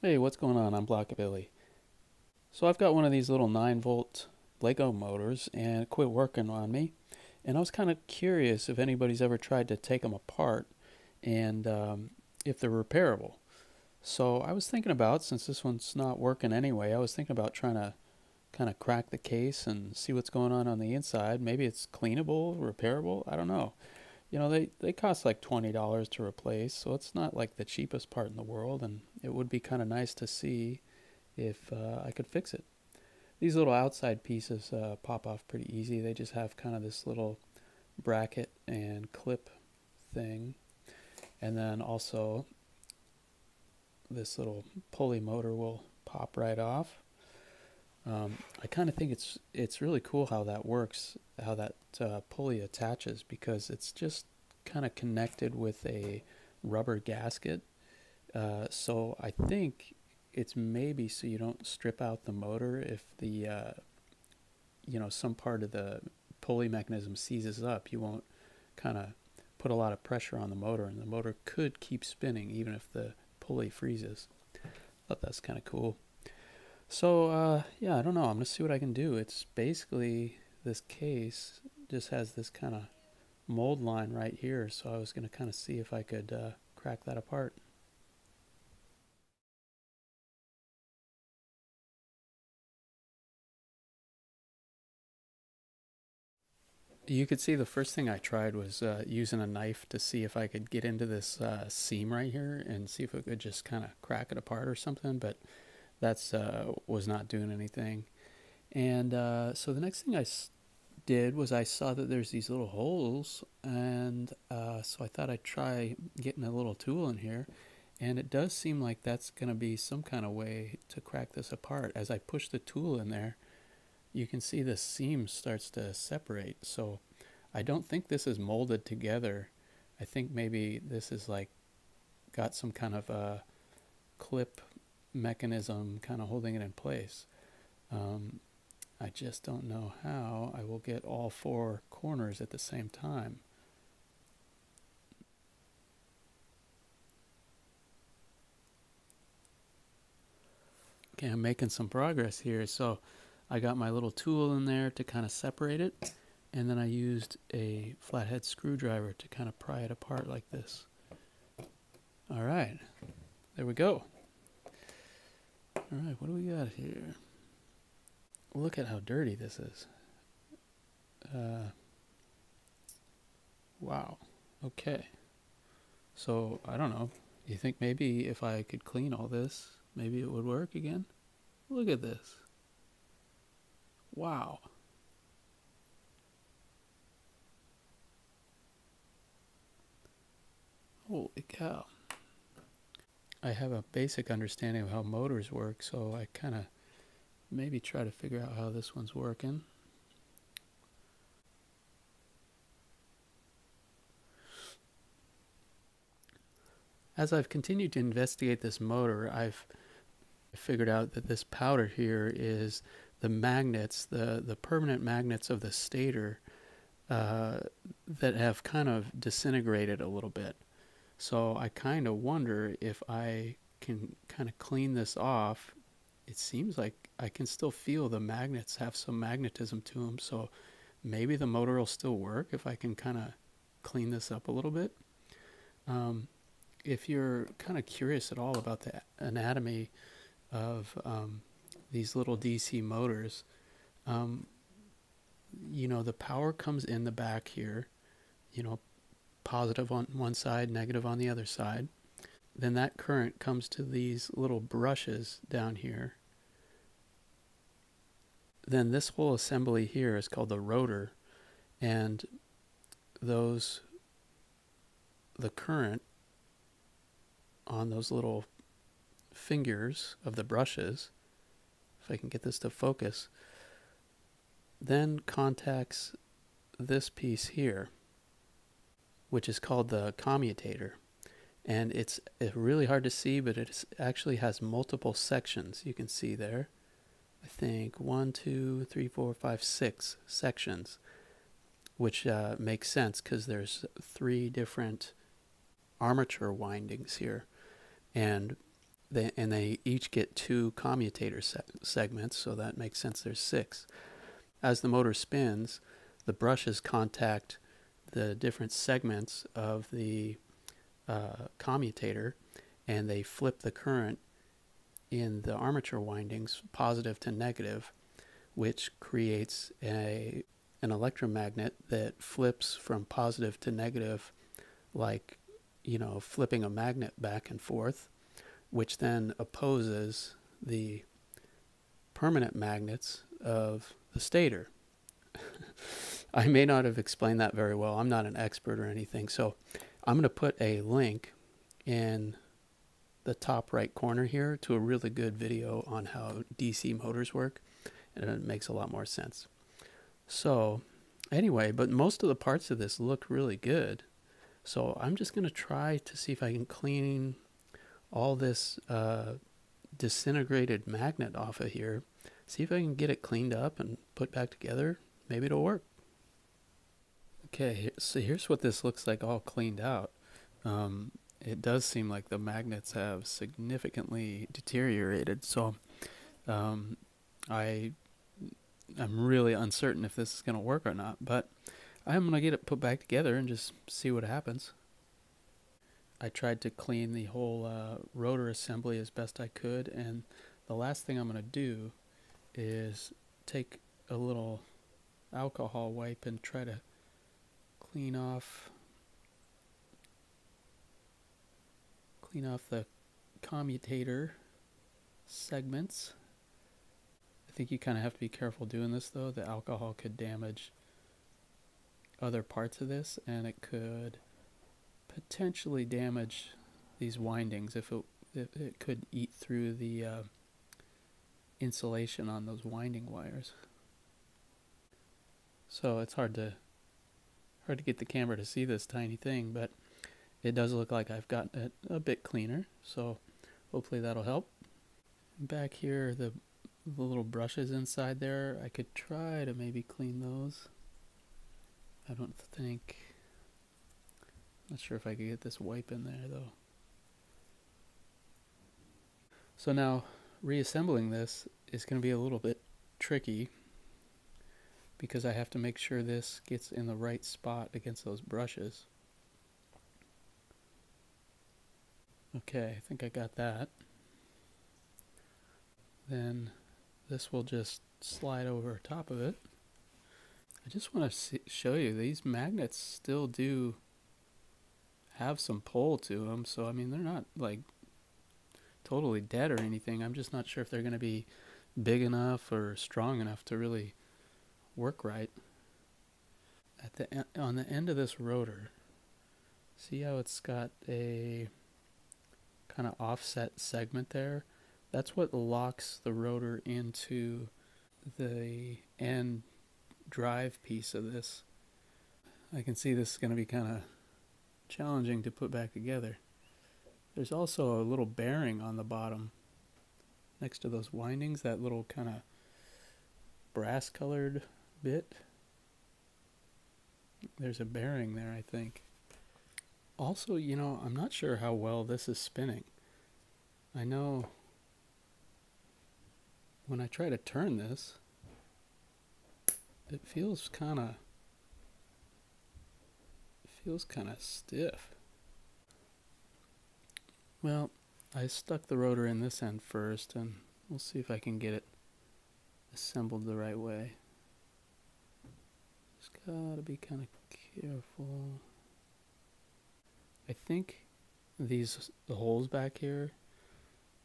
Hey, what's going on? I'm Blockabilly. So I've got one of these little 9-volt Lego motors and it quit working on me. And I was kind of curious if anybody's ever tried to take them apart and if they're repairable. So I was thinking about, since this one's not working anyway, I was thinking about trying to kind of crack the case and see what's going on the inside. Maybe it's cleanable, repairable. I don't know. They cost like $20 to replace, so it's not like the cheapest part in the world, and it would be kind of nice to see if I could fix it. These little outside pieces pop off pretty easy. They just have kind of this little bracket and clip thing, and then also this little pulley motor will pop right off. I kind of think it's really cool how that works, how that pulley attaches, because it's just kind of connected with a rubber gasket. So I think it's maybe so you don't strip out the motor if the some part of the pulley mechanism seizes up. You won't kind of put a lot of pressure on the motor, and the motor could keep spinning even if the pulley freezes. I thought that's kind of cool. So yeah, I don't know. I'm gonna see what I can do. It's basically this case just has this kind of mold line right here, so I was gonna kind of see if I could crack that apart. You could see the first thing I tried was using a knife to see if I could get into this seam right here and see if it could just kind of crack it apart or something, but that's was not doing anything. And so the next thing did was I saw that there's these little holes, and so I thought I'd try getting a little tool in here, and it does seem like that's going to be some kind of way to crack this apart. As I push the tool in there, you can see the seam starts to separate. So I don't think this is molded together. I think maybe this is like got some kind of a clip mechanism kind of holding it in place. Um, I just don't know how I will get all four corners at the same time. Okay, I'm making some progress here. So I got my little tool in there to kind of separate it, and then I used a flathead screwdriver to kind of pry it apart like this. All right, there we go. All right, what do we got here? Look at how dirty this is. Uh, wow. Okay. So I don't know. You think maybe if I could clean all this, maybe it would work again? Look at this. Wow. Holy cow. I have a basic understanding of how motors work, so I kind of maybe try to figure out how this one's working. As I've continued to investigate this motor, I've figured out that this powder here is the magnets, the permanent magnets of the stator that have kind of disintegrated a little bit. So I kind of wonder if I can kind of clean this off. It seems like I can still feel the magnets have some magnetism to them, so maybe the motor will still work if I can kind of clean this up a little bit. Um, if you're kind of curious at all about the anatomy of these little DC motors, um, the power comes in the back here, you know, positive on one side, negative on the other side. Then that current comes to these little brushes down here. Then this whole assembly here is called the rotor, and those the current on those little fingers of the brushes, if I can get this to focus, then contacts this piece here, which is called the commutator. And it's really hard to see, but it actually has multiple sections. You can see there, I think 1, 2, 3, 4, 5, 6 sections, which makes sense because there's 3 different armature windings here. And they each get two commutator segments, so that makes sense. There's 6. As the motor spins, the brushes contact the different segments of the commutator, and they flip the current in the armature windings positive to negative, which creates an electromagnet that flips from positive to negative, like, flipping a magnet back and forth, which then opposes the permanent magnets of the stator. I may not have explained that very well. I'm not an expert or anything, so I'm going to put a link in the top right corner here to a really good video on how DC motors work, and it makes a lot more sense. So anyway, but most of the parts of this look really good, so I'm just going to try to see if I can clean all this disintegrated magnet off of here, see if I can get it cleaned up and put back together. Maybe it'll work. Okay, so here's what this looks like all cleaned out. It does seem like the magnets have significantly deteriorated, so I'm really uncertain if this is going to work or not, but I'm going to get it put back together and just see what happens. I tried to clean the whole rotor assembly as best I could, and the last thing I'm going to do is take a little alcohol wipe and try to clean off the commutator segments. I think you kind of have to be careful doing this, though. The alcohol could damage other parts of this, and it could potentially damage these windings if it could eat through the insulation on those winding wires. So it's hard to get the camera to see this tiny thing, but it does look like I've gotten it a bit cleaner, so hopefully that'll help. Back here, the little brushes inside there, I could try to maybe clean those. I don't think, not sure if I could get this wipe in there though. So now reassembling this is going to be a little bit tricky because I have to make sure this gets in the right spot against those brushes. Okay, I think I got that. Then this will just slide over top of it. I just want to show you, these magnets still do have some pull to them, so I mean, they're not like totally dead or anything. I'm just not sure if they're going to be big enough or strong enough to really work right. On the end of this rotor, see how it's got a kind of offset segment there? That's what locks the rotor into the end drive piece of this. I can see this is going to be kind of challenging to put back together. There's also a little bearing on the bottom next to those windings, that little kind of brass colored bit. There's a bearing there, I think. Also, I'm not sure how well this is spinning. I know when I try to turn this, it feels kind of stiff. Well, I stuck the rotor in this end first, and we'll see if I can get it assembled the right way. Just gotta be kind of careful. I think the holes back here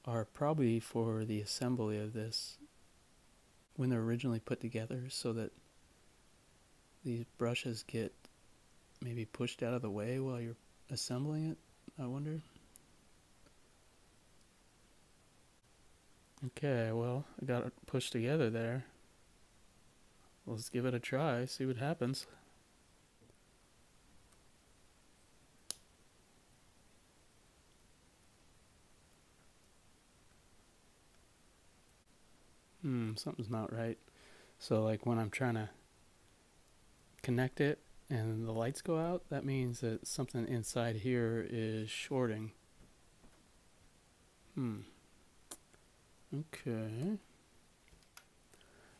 are probably for the assembly of this when they're originally put together, so that these brushes get maybe pushed out of the way while you're assembling it, I wonder. Okay, well, I got it pushed together there. Let's give it a try, see what happens. Something's not right. So like when I'm trying to connect it and the lights go out, that means that something inside here is shorting. Okay.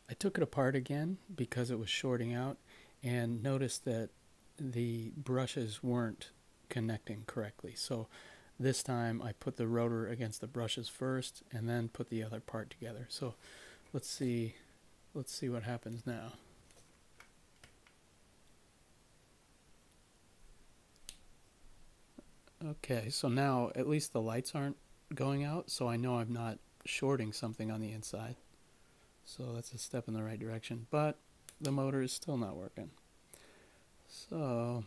I took it apart again because it was shorting out and noticed that the brushes weren't connecting correctly. So this time I put the rotor against the brushes first and then put the other part together. So let's see what happens now. Okay, so now at least the lights aren't going out, so I know I'm not shorting something on the inside. So that's a step in the right direction, but the motor is still not working. So,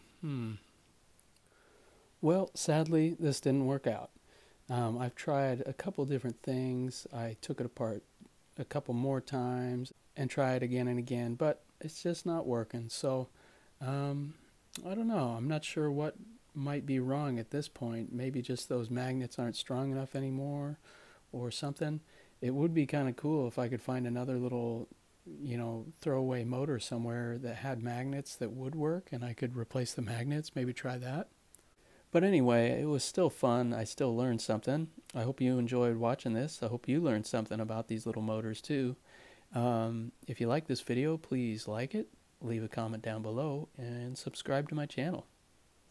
well, sadly, this didn't work out. I've tried a couple different things. I took it apart a couple more times and tried again and again, but it's just not working. So, I don't know. I'm not sure what might be wrong at this point. Maybe just those magnets aren't strong enough anymore or something. It would be kind of cool if I could find another little, throwaway motor somewhere that had magnets that would work and I could replace the magnets, maybe try that. But anyway, it was still fun. I still learned something. I hope you enjoyed watching this. I hope you learned something about these little motors too. If you like this video, please like it, leave a comment down below, and subscribe to my channel.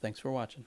Thanks for watching.